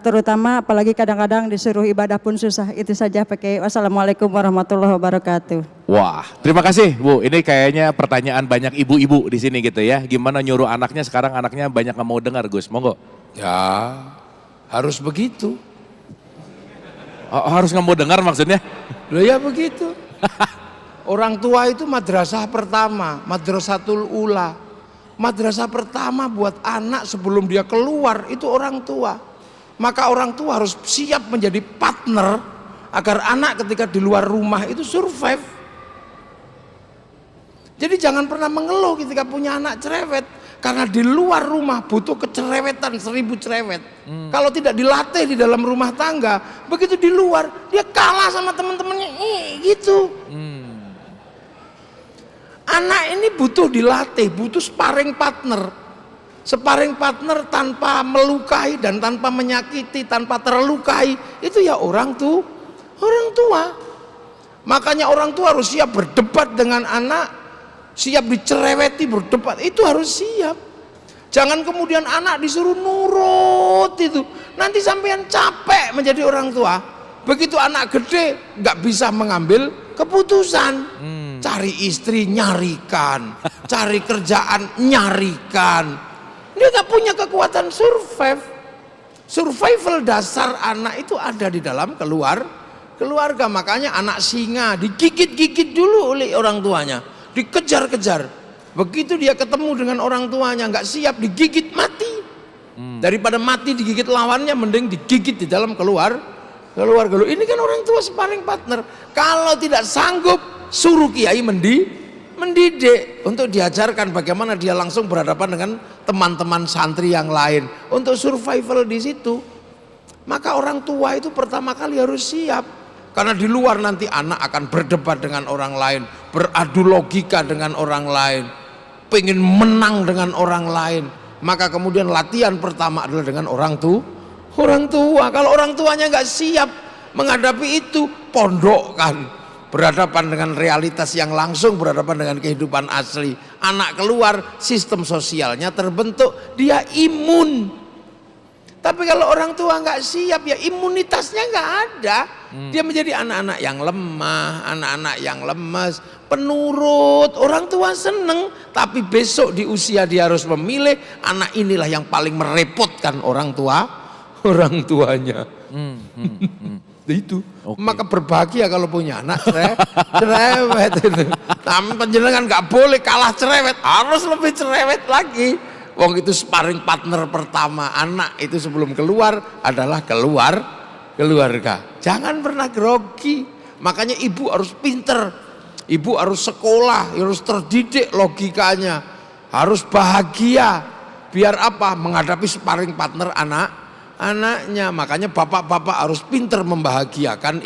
terutama apalagi kadang-kadang disuruh ibadah pun susah. Itu saja Pak Kiai. Wassalamualaikum warahmatullahi wabarakatuh. Wah, terima kasih Bu. Ini kayaknya pertanyaan banyak ibu-ibu di sini gitu ya. Gimana nyuruh anaknya, sekarang anaknya banyak nggak mau dengar, Gus. Monggo. Ya, harus begitu. Harus nggak mau dengar maksudnya? Loh ya begitu. Orang tua itu madrasah pertama, madrasatul ula. Madrasah pertama buat anak sebelum dia keluar itu orang tua. Maka orang tua harus siap menjadi partner agar anak ketika di luar rumah itu survive. Jadi jangan pernah mengeluh ketika punya anak cerewet, karena di luar rumah butuh kecerewetan 1000 cerewet. Kalau tidak dilatih di dalam rumah tangga, begitu di luar dia kalah sama teman-temannya gitu. Anak ini butuh dilatih, butuh sparring partner. Sparring partner tanpa melukai dan tanpa menyakiti, tanpa terlukai, itu ya orang tua. Makanya orang tua harus siap berdebat dengan anak, siap dicereweti, berdebat, itu harus siap. Jangan kemudian anak disuruh nurut itu, nanti sampean capek menjadi orang tua. Begitu anak gede nggak bisa mengambil keputusan, cari istri nyarikan, cari kerjaan nyarikan, dia nggak punya kekuatan survival dasar anak itu ada di dalam keluarga. Makanya anak singa digigit-gigit dulu oleh orang tuanya, dikejar-kejar. Begitu dia ketemu dengan orang tuanya nggak siap, digigit mati. Daripada mati digigit lawannya, mending digigit di dalam keluarga. Ini kan orang tua sparring partner. Kalau tidak sanggup, suruh kiai mendidik untuk diajarkan bagaimana dia langsung berhadapan dengan teman-teman santri yang lain untuk survival di situ. Maka orang tua itu pertama kali harus siap, karena di luar nanti anak akan berdebat dengan orang lain, beradu logika dengan orang lain, pengen menang dengan orang lain. Maka kemudian latihan pertama adalah dengan orang tua. Kalau orang tuanya nggak siap menghadapi itu, pondokkan, berhadapan dengan realitas yang langsung, berhadapan dengan kehidupan asli. Anak keluar, sistem sosialnya terbentuk, dia imun. Tapi kalau orang tua nggak siap, ya imunitasnya nggak ada. Dia menjadi anak-anak yang lemah, anak-anak yang lemas, penurut. Orang tua seneng, tapi besok di usia dia harus memilih. Anak inilah yang paling merepotkan orang tuanya. Itu. Okay. Maka berbahagia kalau punya anak cerewet itu. Tapi penjenengan nggak boleh kalah cerewet, harus lebih cerewet lagi. Wong itu sparring partner pertama anak itu sebelum keluar adalah keluarga. Jangan pernah grogi. Makanya ibu harus pinter, ibu harus sekolah, harus terdidik logikanya, harus bahagia. Biar apa? Menghadapi sparring partner anaknya. Makanya bapak-bapak harus pinter membahagiakan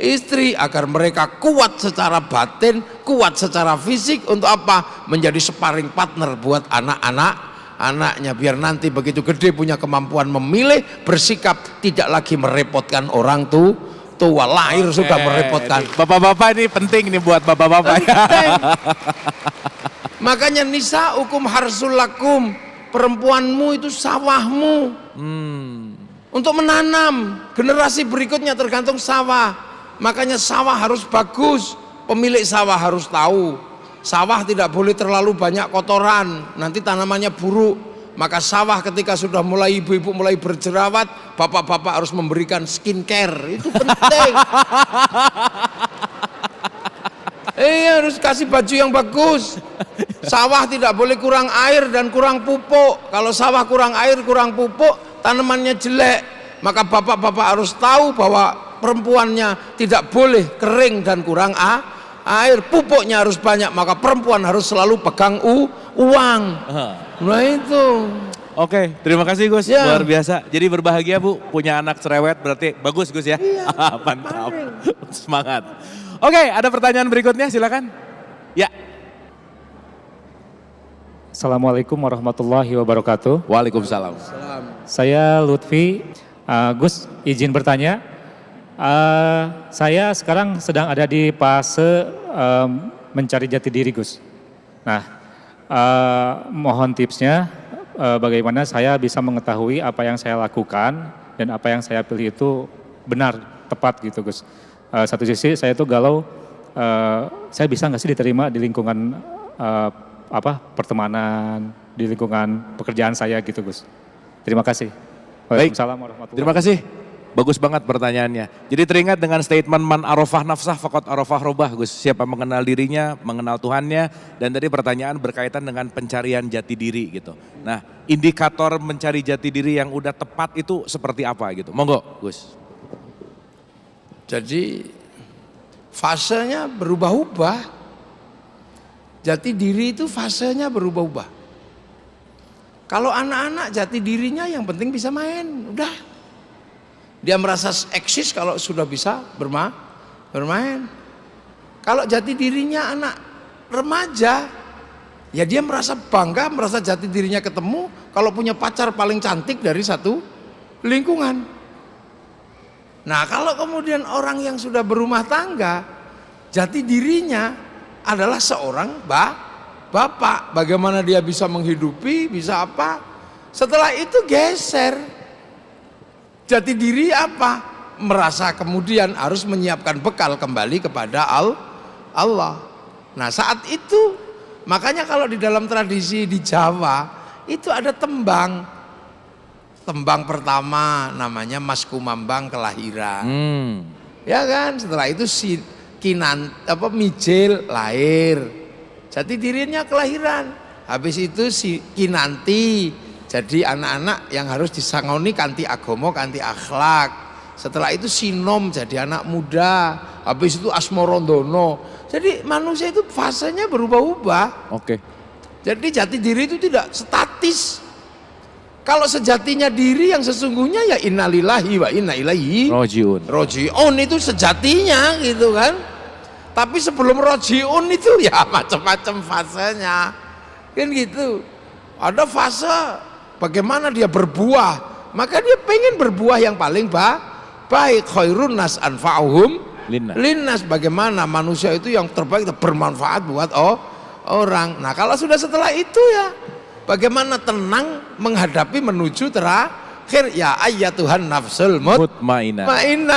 istri agar mereka kuat secara batin, kuat secara fisik. Untuk apa? Menjadi sparring partner buat anak-anaknya, biar nanti begitu gede punya kemampuan memilih, bersikap, tidak lagi merepotkan orang tua. Lahir sudah merepotkan. Bapak-bapak ini penting nih buat bapak-bapak. Makanya nisaukum harsul lakum, perempuanmu itu sawahmu. Untuk menanam generasi berikutnya tergantung sawah. Makanya sawah harus bagus, pemilik sawah harus tahu sawah tidak boleh terlalu banyak kotoran, nanti tanamannya buruk. Maka sawah ketika sudah mulai ibu-ibu mulai berjerawat, bapak-bapak harus memberikan skincare, itu penting. Harus kasih baju yang bagus. Sawah tidak boleh kurang air dan kurang pupuk. Kalau sawah kurang air, kurang pupuk, tanamannya jelek. Maka bapak-bapak harus tahu bahwa perempuannya tidak boleh kering dan kurang air. Pupuknya harus banyak, maka perempuan harus selalu pegang uang. Nah itu. Oke, terima kasih Gus, Ya. luar biasa. Jadi berbahagia Bu, punya anak cerewet berarti bagus Gus ya. Iya, Mantap, semangat. Oke, ada pertanyaan berikutnya silakan. Ya. Assalamualaikum warahmatullahi wabarakatuh. Waalaikumsalam. Saya Lutfi. Gus, izin bertanya. Saya sekarang sedang ada di fase mencari jati diri, Gus. Nah, mohon tipsnya bagaimana saya bisa mengetahui apa yang saya lakukan dan apa yang saya pilih itu benar, tepat gitu, Gus. Satu sisi saya tuh galau, saya bisa nggak sih diterima di lingkungan pertemanan, di lingkungan pekerjaan saya gitu, Gus. Terima kasih. Waalaikumsalam warahmatullahi Terima kasih. Bagus banget pertanyaannya. Jadi teringat dengan statement man arafah nafsah faqad arafah robah, Gus. Siapa mengenal dirinya, mengenal Tuhannya, dan tadi pertanyaan berkaitan dengan pencarian jati diri gitu. Nah, indikator mencari jati diri yang udah tepat itu seperti apa gitu? Monggo, Gus. Jadi fasenya berubah-ubah. Jati diri itu fasenya berubah-ubah. Kalau anak-anak jati dirinya yang penting bisa main, udah. Dia merasa eksis kalau sudah bisa bermain. Kalau jati dirinya anak remaja, ya dia merasa bangga, merasa jati dirinya ketemu kalau punya pacar paling cantik dari satu lingkungan. Nah, kalau kemudian orang yang sudah berumah tangga, jati dirinya adalah seorang bapak. Bagaimana dia bisa menghidupi, bisa apa? Setelah itu geser. Jati diri apa? Merasa kemudian harus menyiapkan bekal kembali kepada Allah. Nah, saat itu makanya kalau di dalam tradisi di Jawa itu ada tembang. Tembang pertama namanya Mas Kumambang kelahiran. Ya kan? Setelah itu si Mijil lahir. Jati dirinya kelahiran. Habis itu si Kinanti jadi anak-anak yang harus disangoni kanti agomo, kanti akhlak. Setelah itu Sinom jadi anak muda. Habis itu Asmorondono. Jadi manusia itu fasenya berubah-ubah. Oke. Jadi jati diri itu tidak statis. Kalau sejatinya diri yang sesungguhnya ya innalillahi wa inna ilaihi rojiun itu sejatinya gitu kan. Tapi sebelum rojiun itu ya macam-macam fasenya. Kan gitu. Ada fase bagaimana dia berbuah, maka dia pengen berbuah yang paling baik. Khairun nas anfa'uhum linnas. Bagaimana manusia itu yang terbaik, bermanfaat buat orang. Nah, kalau sudah setelah itu ya bagaimana tenang menghadapi menuju terakhir, ya ayyatuhan nafsul mutmainnah.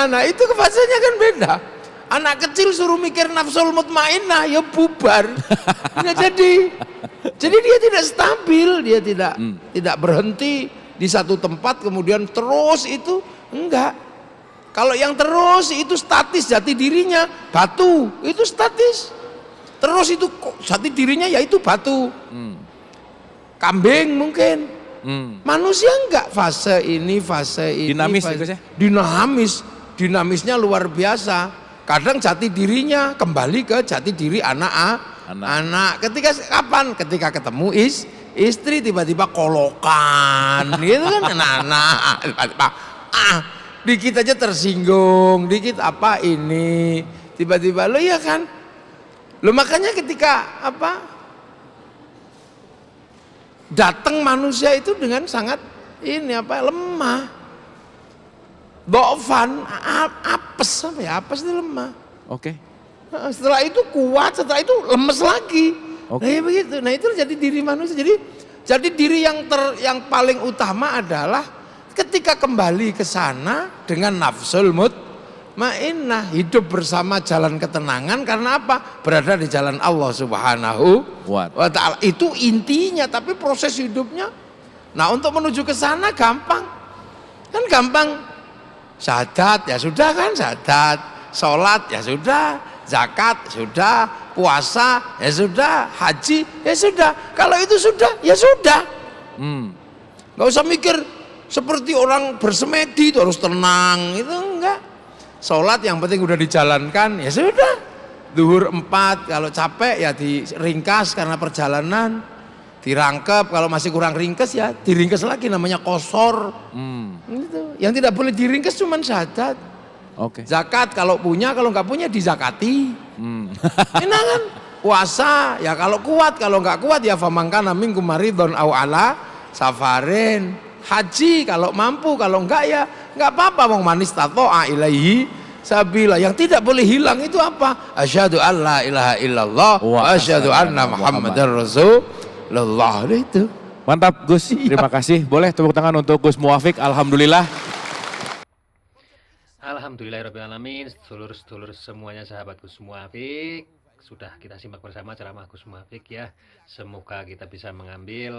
Nah, itu fasenya kan beda. Anak kecil suruh mikir nafsul mutmainnah ya bubar. Nggak jadi. Jadi dia tidak stabil, dia tidak berhenti di satu tempat kemudian terus itu enggak. Kalau yang terus itu statis, jati dirinya batu, itu statis. Terus itu jati dirinya yaitu batu. Kambing mungkin. Manusia enggak, fase ini Dinamis fase, ya? Dinamisnya luar biasa. Kadang jati dirinya kembali ke jati diri anak. Ketika kapan? Ketika ketemu istri tiba-tiba kolokan gitu kan, anak tiba-tiba dikit aja tersinggung, dikit apa ini tiba-tiba lo ya kan lo. Makanya ketika datang manusia itu dengan sangat lemah, dofan, apes itu lemah. Oke. Setelah itu kuat, setelah itu lemes lagi. Nah, ya begitu. Nah, itu jadi diri manusia. Jadi diri yang paling utama adalah ketika kembali ke sana dengan nafsul mutmainnah, hidup bersama jalan ketenangan. Karena apa? Berada di jalan Allah Subhanahu wa ta'ala. Itu intinya, tapi proses hidupnya Nah untuk menuju ke sana gampang, kan gampang. Syahadat ya sudah kan, syahadat, sholat ya sudah, zakat sudah, puasa ya sudah, haji ya sudah. Kalau itu sudah ya sudah. Nggak usah mikir seperti orang bersemedi itu harus tenang, itu enggak. Sholat yang penting udah dijalankan ya sudah. Zuhur 4, kalau capek ya diringkas karena perjalanan, dirangkep, kalau masih kurang ringkes ya diringkes lagi, namanya qosor. Gitu. Yang tidak boleh diringkes cuman syahadat. Zakat kalau punya, kalau nggak punya dizakati. Enak kan? Puasa ya kalau kuat, kalau nggak kuat ya famangkana minkum maridun au ala safarin. Haji kalau mampu, kalau enggak ya nggak apa-apa. Wong manis tato'a ilaihi sabila. Yang tidak boleh hilang itu apa? Asyhadu an la ilaha illallah wa asyhadu anna muhammadar rasulullah. Itu. Mantap Gus, terima kasih. Boleh tepuk tangan untuk Gus Muwafiq. Alhamdulillah. Alhamdulillahirrahmanirrahim. Sedulur-sedulur semuanya, sahabat Gus Muwafiq, sudah kita simak bersama ceramah Gus Muwafiq ya. Semoga kita bisa mengambil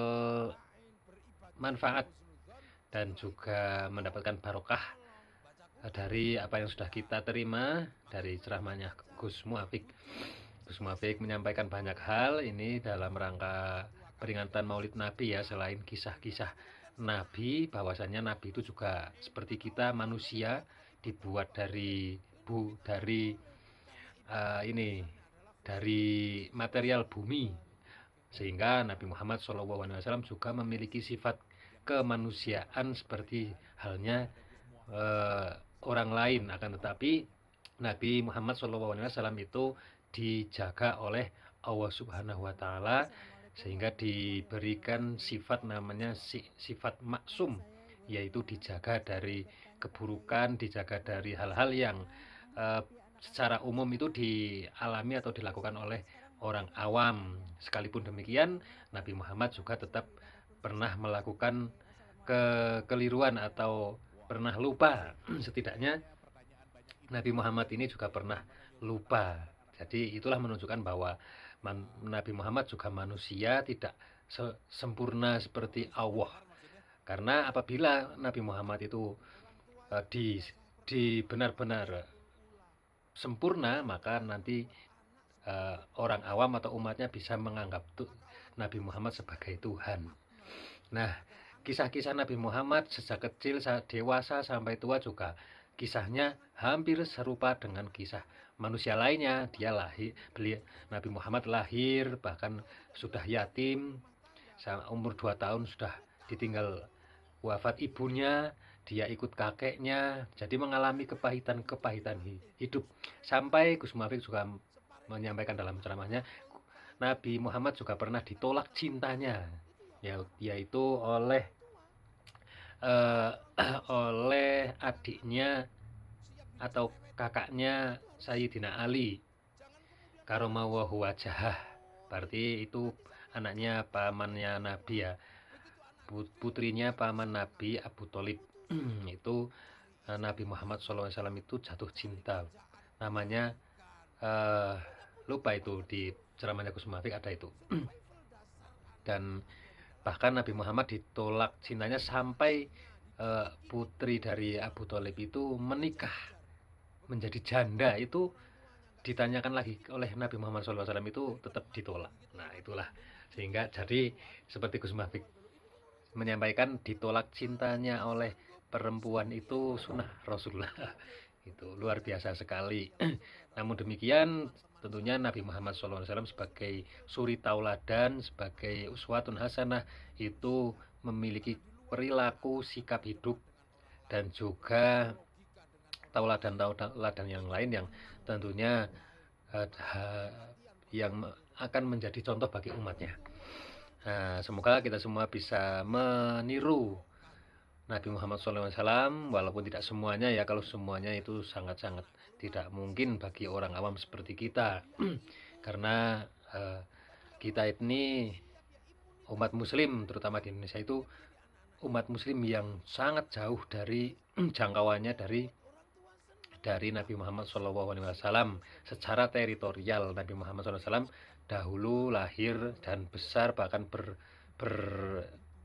manfaat dan juga mendapatkan barokah dari apa yang sudah kita terima dari ceramahnya Gus Muwafiq. Gus Muwafiq menyampaikan banyak hal ini dalam rangka peringatan Maulid Nabi ya. Selain kisah-kisah Nabi, bahwasannya Nabi itu juga seperti kita manusia, dibuat dari material bumi, sehingga Nabi Muhammad SAW juga memiliki sifat kemanusiaan seperti halnya orang lain. Akan tetapi Nabi Muhammad SAW itu dijaga oleh Allah Subhanahu wa Ta'ala, sehingga diberikan sifat namanya sifat maksum, yaitu dijaga dari keburukan, dijaga dari hal-hal yang secara umum itu dialami atau dilakukan oleh orang awam. Sekalipun demikian, Nabi Muhammad juga tetap pernah melakukan kekeliruan atau pernah lupa. Setidaknya Nabi Muhammad ini juga pernah lupa. Jadi itulah menunjukkan bahwa Nabi Muhammad juga manusia, tidak sempurna seperti Allah. Karena apabila Nabi Muhammad itu di benar-benar sempurna, maka nanti orang awam atau umatnya bisa menganggap Nabi Muhammad sebagai Tuhan. Nah, kisah-kisah Nabi Muhammad sejak kecil, dewasa sampai tua juga kisahnya hampir serupa dengan kisah manusia lainnya. Nabi Muhammad lahir bahkan sudah yatim, umur 2 tahun sudah ditinggal wafat ibunya, dia ikut kakeknya, jadi mengalami kepahitan hidup. Sampai Gus Muwafiq juga menyampaikan dalam ceramahnya, Nabi Muhammad juga pernah ditolak cintanya, yaitu oleh adiknya atau kakaknya Sayyidina Ali karramallahu wajhah. Berarti itu anaknya pamannya Nabi ya, putrinya paman Nabi Abu Thalib. Itu Nabi Muhammad SAW itu jatuh cinta, namanya lupa itu, di ceramahnya Gus Muwafiq ada itu. Dan bahkan Nabi Muhammad ditolak cintanya sampai putri dari Abu Thalib itu menikah menjadi janda. Itu ditanyakan lagi oleh Nabi Muhammad SAW, itu tetap ditolak. Nah itulah, sehingga jadi seperti Gus Muwafiq menyampaikan, ditolak cintanya oleh perempuan itu sunnah Rasulullah. Itu luar biasa sekali. Namun demikian, tentunya Nabi Muhammad SAW sebagai suri tauladan, sebagai uswatun hasanah, itu memiliki perilaku, sikap hidup, dan juga tauladan yang lain yang tentunya yang akan menjadi contoh bagi umatnya. Nah, semoga kita semua bisa meniru Nabi Muhammad SAW, walaupun tidak semuanya ya. Kalau semuanya itu sangat-sangat tidak mungkin bagi orang awam seperti kita. Karena kita ini umat muslim, terutama di Indonesia itu umat muslim yang sangat jauh dari jangkauannya dari Nabi Muhammad SAW. Secara teritorial, Nabi Muhammad SAW dahulu lahir dan besar, bahkan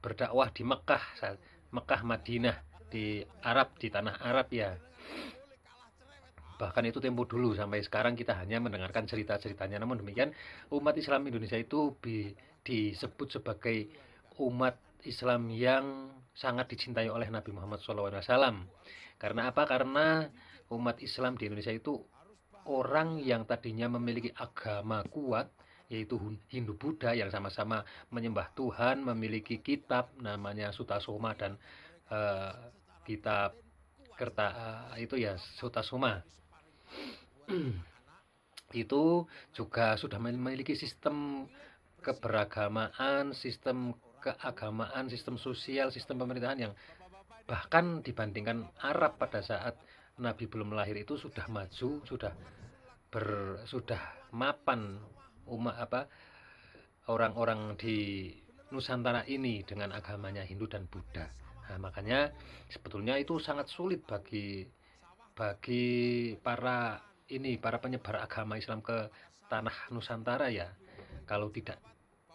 berdakwah di Mekah, Mekah Madinah, di Arab, di tanah Arab ya. Bahkan itu tempo dulu, sampai sekarang kita hanya mendengarkan cerita-ceritanya. Namun demikian, umat Islam Indonesia itu disebut sebagai umat Islam yang sangat dicintai oleh Nabi Muhammad SAW. Karena apa? Karena umat Islam di Indonesia itu orang yang tadinya memiliki agama kuat, yaitu Hindu Buddha yang sama-sama menyembah Tuhan, memiliki kitab namanya Sutasoma dan kitab itu ya Sutasoma. Itu juga sudah memiliki sistem keberagamaan, sistem keagamaan, sistem sosial, sistem pemerintahan yang bahkan dibandingkan Arab pada saat Nabi belum lahir itu sudah maju, sudah mapan orang-orang di Nusantara ini dengan agamanya Hindu dan Buddha. Nah, makanya sebetulnya itu sangat sulit bagi para penyebar agama Islam ke tanah Nusantara ya, kalau tidak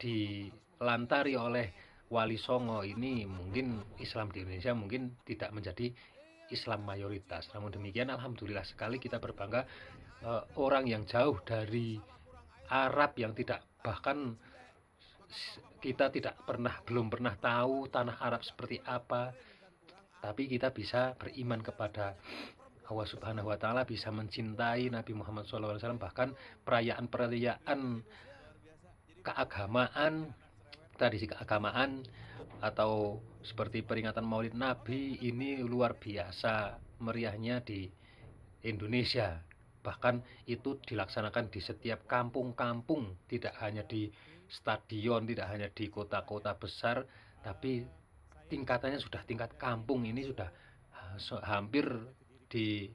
dilantari oleh Wali Songo ini, mungkin Islam di Indonesia mungkin tidak menjadi Islam mayoritas. Namun demikian alhamdulillah sekali kita berbangga, orang yang jauh dari Arab, yang tidak, bahkan kita belum pernah tahu tanah Arab seperti apa, tapi kita bisa beriman kepada Allah Subhanahu wa Ta'ala, bisa mencintai Nabi Muhammad SAW. Bahkan perayaan keagamaan, tradisi keagamaan atau seperti peringatan Maulid Nabi ini luar biasa meriahnya di Indonesia. Bahkan itu dilaksanakan di setiap kampung-kampung, tidak hanya di stadion, tidak hanya di kota-kota besar, tapi tingkatannya sudah tingkat kampung. Ini sudah hampir di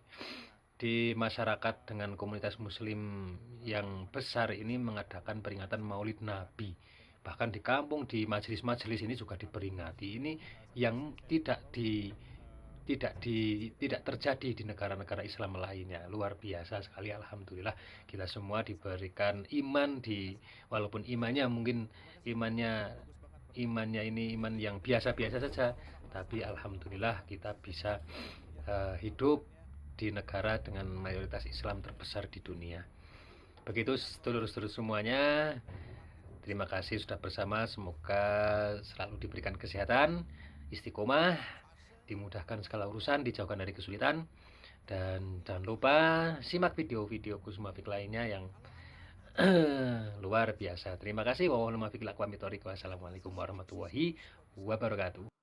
masyarakat dengan komunitas muslim yang besar ini mengadakan peringatan Maulid Nabi. Bahkan di kampung, di majelis-majelis ini juga diperingati. Ini yang tidak terjadi di negara-negara Islam lainnya. Luar biasa sekali, alhamdulillah kita semua diberikan iman, walaupun imannya ini iman yang biasa-biasa saja, tapi alhamdulillah kita bisa hidup di negara dengan mayoritas Islam terbesar di dunia. Begitu sedulur-sedulur semuanya, terima kasih sudah bersama. Semoga selalu diberikan kesehatan, istiqomah, dimudahkan segala urusan, dijauhkan dari kesulitan. Dan jangan lupa simak video-video Kusuma Fik lainnya yang luar biasa. Terima kasih. Wassalamualaikum warahmatullahi wabarakatuh.